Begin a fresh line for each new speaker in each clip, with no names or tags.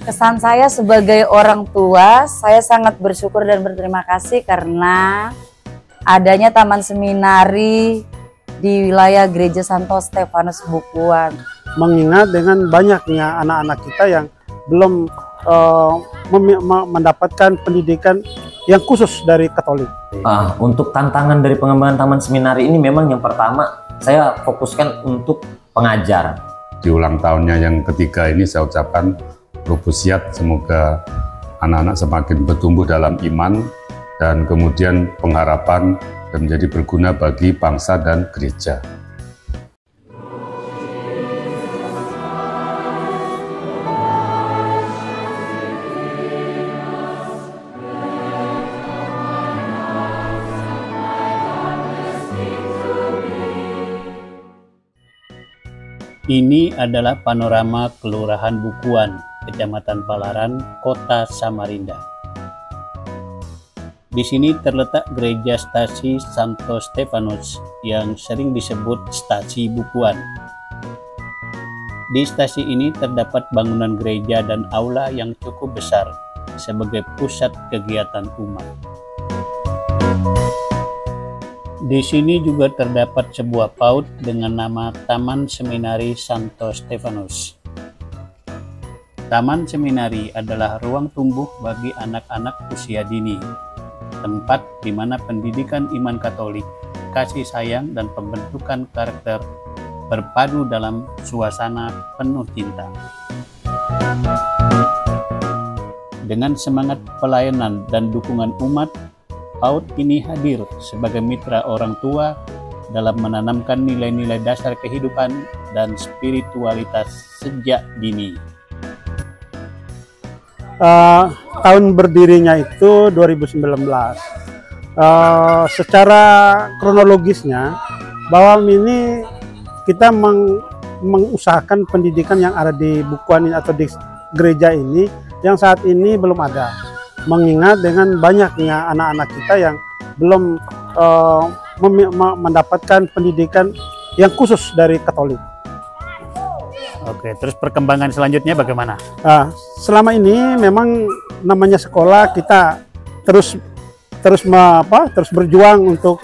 Kesan saya sebagai orang tua, saya sangat bersyukur dan berterima kasih karena adanya Taman Seminari di wilayah Gereja Santo Stefanus Bukuan.
Mengingat dengan banyaknya anak-anak kita yang belum mendapatkan pendidikan yang khusus dari Katolik.
Untuk tantangan dari pengembangan Taman Seminari ini memang yang pertama saya fokuskan untuk pengajar.
Di ulang tahunnya yang ketiga ini saya ucapkan Propusiat, semoga anak-anak semakin bertumbuh dalam iman dan kemudian pengharapan dan menjadi berguna bagi bangsa dan gereja.
Ini adalah panorama Kelurahan Bukuan, Kecamatan Palaran, Kota Samarinda. Di sini terletak gereja stasi Santo Stefanus yang sering disebut Stasi Bukuan. Di stasi ini terdapat bangunan gereja dan aula yang cukup besar sebagai pusat kegiatan umat. Di sini juga terdapat sebuah PAUD dengan nama Taman Seminari Santo Stefanus. Taman Seminari adalah ruang tumbuh bagi anak-anak usia dini, tempat di mana pendidikan iman Katolik, kasih sayang, dan pembentukan karakter berpadu dalam suasana penuh cinta. Dengan semangat pelayanan dan dukungan umat, PAUD ini hadir sebagai mitra orang tua dalam menanamkan nilai-nilai dasar kehidupan dan spiritualitas sejak dini.
Tahun berdirinya itu 2019. Secara kronologisnya, bahwa ini kita mengusahakan pendidikan yang ada di Bukuan ini atau di gereja ini yang saat ini belum ada. Mengingat dengan banyaknya anak-anak kita yang belum mendapatkan pendidikan yang khusus dari Katolik.
Oke, terus perkembangan selanjutnya bagaimana?
Selama ini memang namanya sekolah kita terus berjuang untuk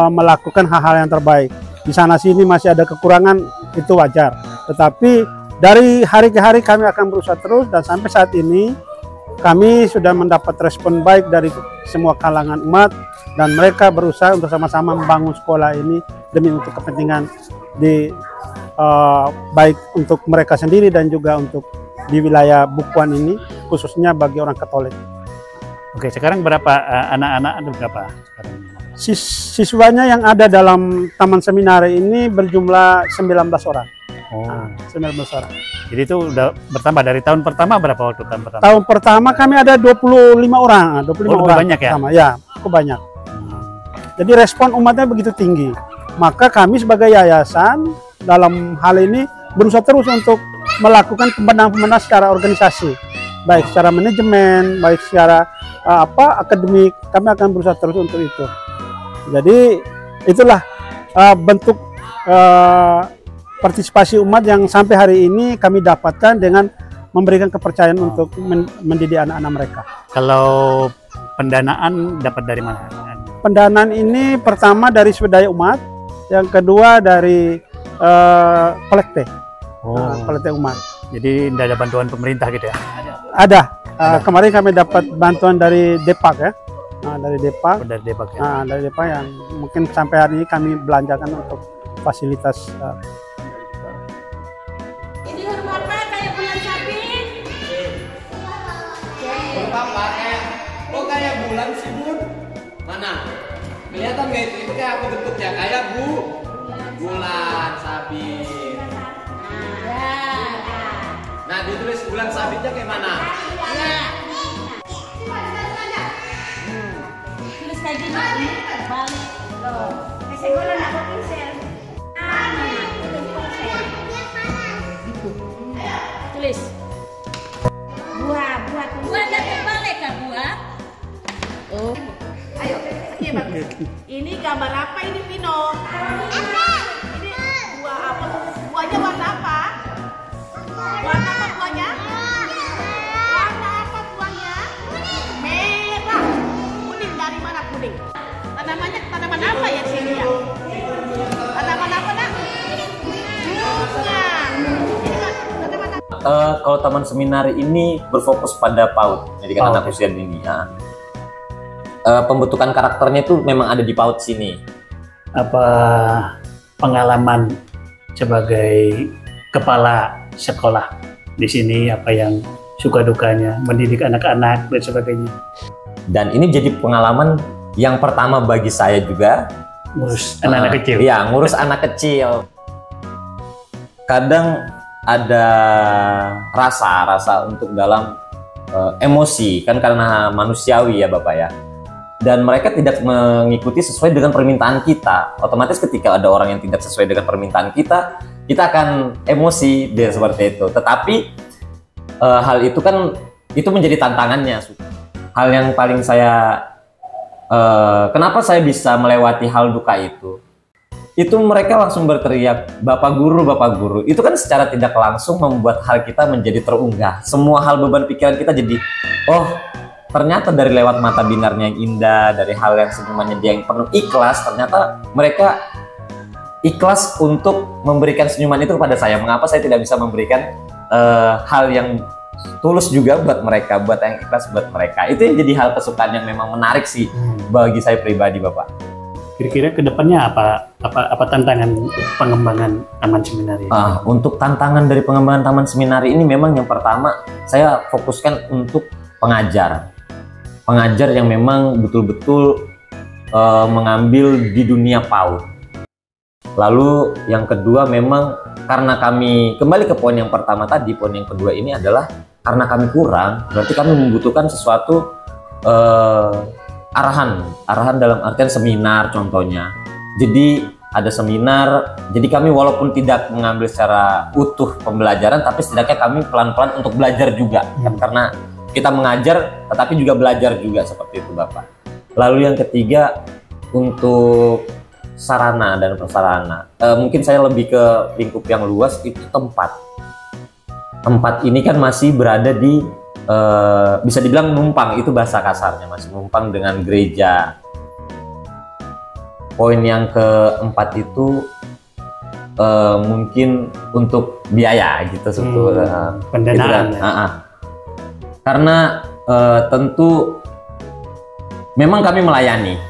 melakukan hal-hal yang terbaik. Di sana sini masih ada kekurangan, itu wajar. Tetapi dari hari ke hari kami akan berusaha terus dan sampai saat ini kami sudah mendapat respon baik dari semua kalangan umat dan mereka berusaha untuk sama-sama membangun sekolah ini demi untuk kepentingan baik untuk mereka sendiri dan juga untuk di wilayah Bukuan ini khususnya bagi orang Katolik.
Oke, sekarang berapa anak-anak ada berapa sekarang?
Siswanya yang ada dalam Taman Seminari ini berjumlah 19 orang. 19 orang.
Jadi itu udah bertambah dari tahun pertama, berapa waktu tahun pertama?
Tahun pertama kami ada 25 orang, 25 orang.
Banyak ya?
Ya, cukup banyak. Jadi respon umatnya begitu tinggi. Maka kami sebagai yayasan dalam hal ini berusaha terus untuk melakukan pembenahan-pembenahan secara organisasi, baik secara manajemen, baik secara akademik. Kami akan berusaha terus untuk itu. Jadi itulah bentuk partisipasi umat yang sampai hari ini kami dapatkan dengan memberikan kepercayaan untuk mendidik anak-anak mereka.
Kalau pendanaan dapat dari mana?
Pendanaan ini pertama dari swadaya umat, yang kedua dari kolekte, kolekte umat.
Jadi tidak ada bantuan pemerintah gitu ya?
Ada. Kemarin kami dapat bantuan dari Depak ya. Dari Depak.
Dari Depak ya?
Dari Depak yang mungkin sampai hari ini kami belanjakan untuk fasilitas.
Ini huruf apa kayak bulan sabit?
Huruf apa kok kayak bulan sih Bun? Mana? Kelihatan nggak itu kayak apa bentuknya? Kayak bulan sabit. Nah, ditulis bulan sabitnya kayak mana?
Ya. Tulis kayak gini, balik. Loh, segala nak pakai pincel. Tulis. Buah dan terbalik kan buah? Oh. Ayo, ini gambar apa ini Pino? Ini buah apa? Buahnya warna apa? Warna apa buahnya?
kalau taman seminari ini berfokus pada PAUD, pendidikan anak usia dini. Ya. Pembentukan karakternya itu memang ada di PAUD sini.
Apa pengalaman sebagai kepala sekolah di sini, apa yang suka dukanya mendidik anak-anak dan sebagainya?
Dan ini jadi pengalaman yang pertama bagi saya juga.
Ngurus anak-anak kecil.
Iya, ngurus anak kecil. Kadang ada rasa untuk dalam emosi, kan karena manusiawi ya Bapak ya. Dan mereka tidak mengikuti sesuai dengan permintaan kita. Otomatis ketika ada orang yang tidak sesuai dengan permintaan kita akan emosi dia seperti itu. Tetapi hal itu kan itu menjadi tantangannya. Hal yang paling saya kenapa saya bisa melewati hal duka itu mereka langsung berteriak Bapak Guru. Itu kan secara tidak langsung membuat hal kita menjadi terunggah. Semua hal beban pikiran kita jadi, oh ternyata dari lewat mata binarnya yang indah, dari hal yang senyumannya dia yang penuh ikhlas, ternyata mereka ikhlas untuk memberikan senyuman itu kepada saya. Mengapa saya tidak bisa memberikan hal yang tulus juga buat mereka, buat yang ikhlas buat mereka. Itu yang jadi hal kesukaan yang memang menarik sih bagi saya pribadi, Bapak.
Kira-kira kedepannya apa tantangan pengembangan taman seminari?
Untuk tantangan dari pengembangan taman seminari ini memang yang pertama saya fokuskan untuk pengajar yang memang betul-betul mengambil di dunia PAUD. Lalu yang kedua memang karena kami kembali ke poin yang pertama tadi, poin yang kedua ini adalah karena kami kurang, berarti kami membutuhkan sesuatu arahan dalam artian seminar contohnya. Jadi ada seminar, jadi kami walaupun tidak mengambil secara utuh pembelajaran, tapi setidaknya kami pelan-pelan untuk belajar juga kan, karena kita mengajar tetapi juga belajar juga seperti itu Bapak. Lalu yang ketiga untuk sarana dan prasarana, mungkin saya lebih ke lingkup yang luas, itu tempat ini kan masih berada di bisa dibilang numpang, itu bahasa kasarnya, masih numpang dengan gereja. Poin yang keempat itu mungkin untuk biaya gitu,
pendanaan.
Karena tentu memang kami melayani,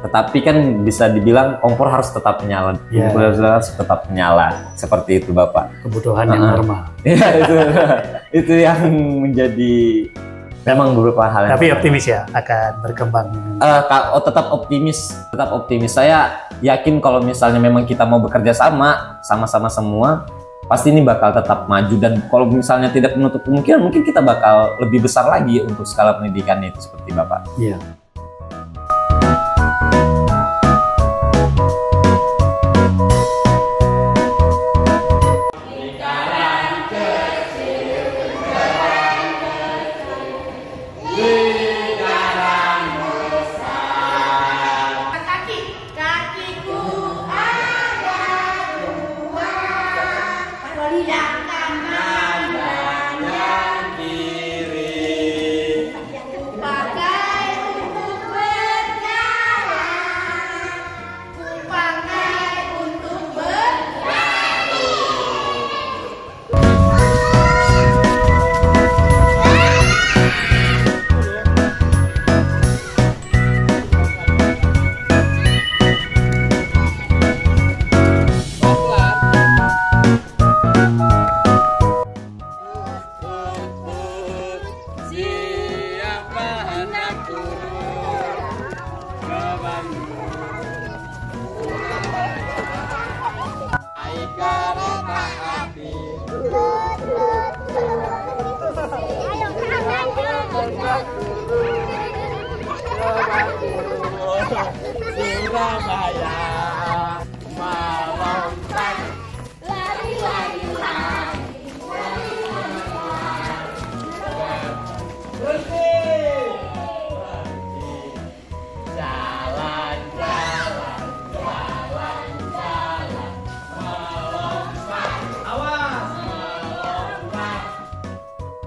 tetapi kan bisa dibilang kompor harus tetap menyala, harus tetap menyala, seperti itu Bapak.
Kebutuhan yang normal.
Ya, itu yang menjadi memang beberapa hal.
Tapi optimis ya akan berkembang.
Tetap optimis. Saya yakin kalau misalnya memang kita mau bekerja sama-sama semua, pasti ini bakal tetap maju. Dan kalau misalnya tidak menutup kemungkinan, mungkin kita bakal lebih besar lagi untuk skala pendidikannya itu seperti Bapak.
Iya.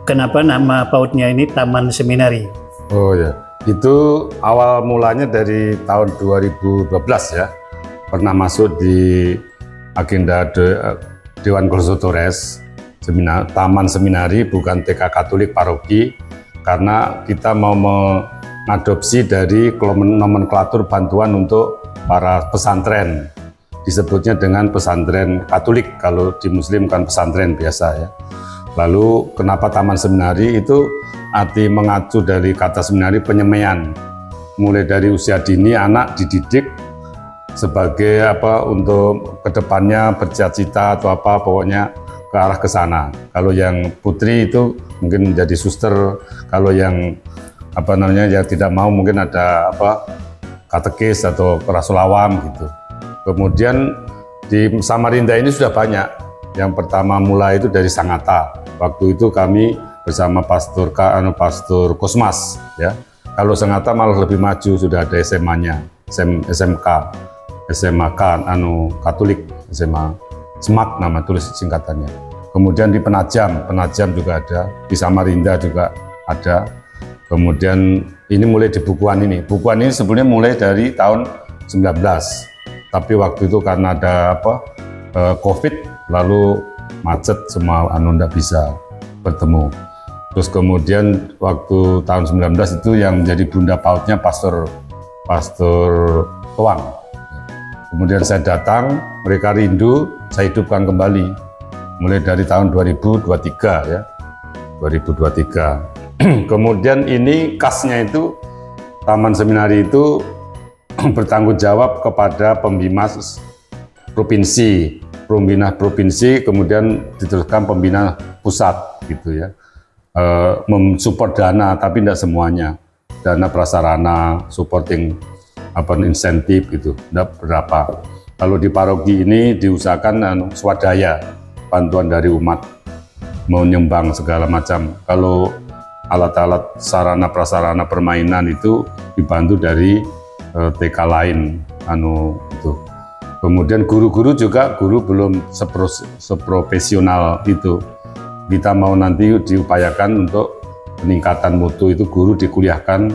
Kenapa nama PAUD-nya ini Taman Seminari?
Oh ya, itu awal mulanya dari tahun 2012 ya. Pernah masuk di agenda Dewan Konsultores. Taman Seminari, bukan TK Katolik Paroki, karena kita mau mengadopsi dari nomenklatur bantuan untuk para pesantren. Disebutnya dengan pesantren Katolik, kalau di Muslim kan pesantren biasa ya. Lalu kenapa Taman Seminari? Itu arti mengacu dari kata seminari, penyemaian. Mulai dari usia dini anak dididik sebagai apa, untuk kedepannya bercita-cita atau apa, pokoknya ke arah ke sana. Kalau yang putri itu mungkin menjadi suster, kalau yang apa namanya yang tidak mau mungkin ada apa, katekis atau rasul awam gitu. Kemudian di Samarinda ini sudah banyak. Yang pertama mulai itu dari Sangatta. Waktu itu kami bersama Pastor Kosmas ya. Kalau Sangatta malah lebih maju, sudah ada SMA-nya, SMK Katolik, SMA SMAK nama tulis singkatannya. Kemudian di Penajam juga ada, di Samarinda juga ada. Kemudian ini mulai di Bukuan ini. Bukuan ini sebenarnya mulai dari tahun 19. Tapi waktu itu karena ada apa, COVID, lalu macet semua, enggak bisa bertemu. Terus kemudian waktu tahun 19 itu yang menjadi bunda pautnya Pastor Toang. Kemudian saya datang, mereka rindu, saya hidupkan kembali. Mulai dari tahun 2023 ya, 2023. Kemudian ini khasnya itu Taman Seminari itu bertanggung jawab kepada pembina provinsi, kemudian diteruskan pembina pusat gitu ya, mensupport dana tapi tidak semuanya, dana prasarana, supporting apa insentif gitu, tidak berapa. Kalau di paroki ini diusahakan swadaya, bantuan dari umat, mau nyumbang segala macam. Kalau alat-alat sarana prasarana permainan itu dibantu dari TK lain itu. Kemudian guru-guru juga, guru belum seprofesional itu. Kita mau nanti diupayakan untuk peningkatan mutu itu, guru dikuliahkan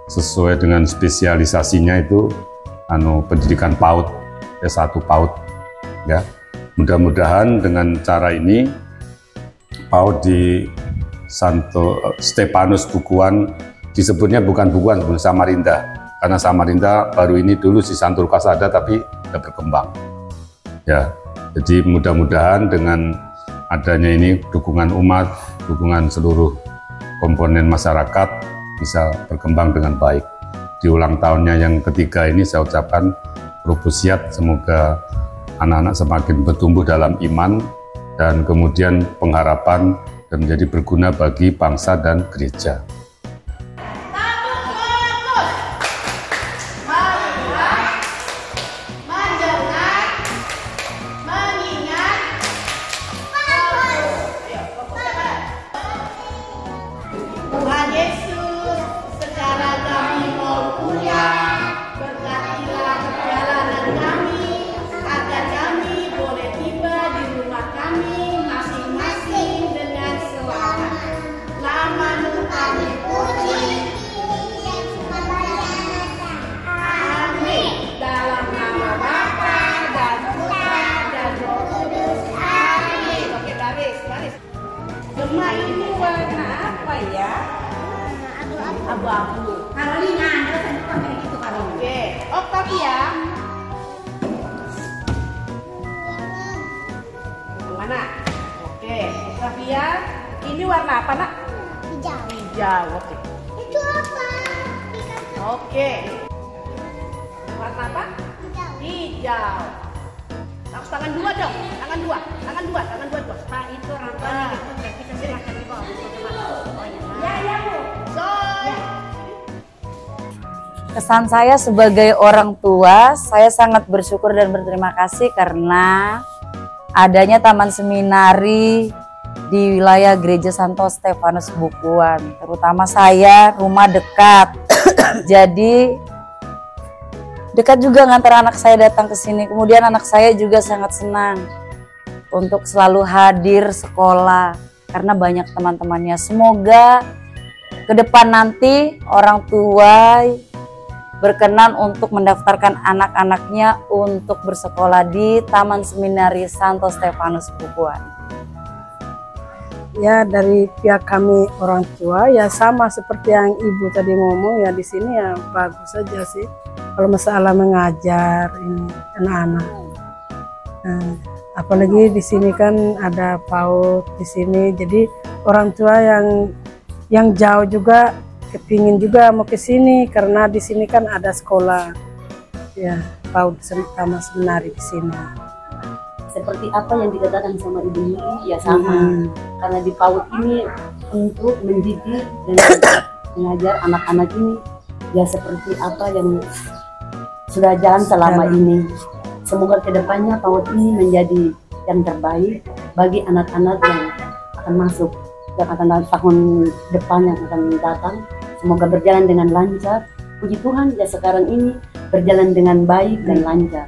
sesuai dengan spesialisasinya itu pendidikan PAUD, S1 PAUD ya. Mudah-mudahan dengan cara ini PAUD di Santo Stefanus Bukuan, disebutnya bukan Bukuan, sebelum Samarinda. Karena Samarinda baru ini, dulu si Santo Lukas ada tapi tidak berkembang. Ya, jadi mudah-mudahan dengan adanya ini dukungan umat, dukungan seluruh komponen masyarakat bisa berkembang dengan baik. Di ulang tahunnya yang ketiga ini saya ucapkan Probusiat, semoga anak-anak semakin bertumbuh dalam iman dan kemudian pengharapan dan menjadi berguna bagi bangsa dan gereja.
Gemma ini warna apa ya? Abu-abu. Carolina, Anda saya pakai gitu Carolina. Oke, Octavia. Yang mana? Oke, Octavia. Ini warna apa nak? Hijau. Hijau, oke. Itu apa? Oke. Warna apa? Hijau. Hijau. Harus tangan dua dong, tangan dua. Pak itu orang tua kita silakan di bawah. Ya Bu.
Kesan saya sebagai orang tua, saya sangat bersyukur dan berterima kasih karena adanya Taman Seminari di wilayah Gereja Santo Stefanus Bukuan. Terutama saya rumah dekat, jadi dekat juga ngantar anak saya datang ke sini. Kemudian anak saya juga sangat senang untuk selalu hadir sekolah karena banyak teman-temannya. Semoga ke depan nanti orang tua berkenan untuk mendaftarkan anak-anaknya untuk bersekolah di Taman Seminari Santo Stefanus Bukuan.
Ya dari pihak kami orang tua ya sama seperti yang ibu tadi ngomong ya, di sini ya bagus saja sih kalau masalah mengajar ini anak-anak. Nah, apalagi di sini kan ada PAUD di sini, jadi orang tua yang jauh juga kepingin juga mau ke sini karena di sini kan ada sekolah ya PAUD Taman Seminari di sini.
Seperti apa yang dikatakan sama Ibu Yuli ya sama, karena di PAUD ini untuk mendidik dan mengajar anak-anak ini ya seperti apa yang sudah jalan selama ini. Semoga kedepannya PAUD ini menjadi yang terbaik bagi anak-anak yang akan masuk dan akan tahun depan yang akan datang. Semoga berjalan dengan lancar. Puji Tuhan ya sekarang ini berjalan dengan baik dan lancar.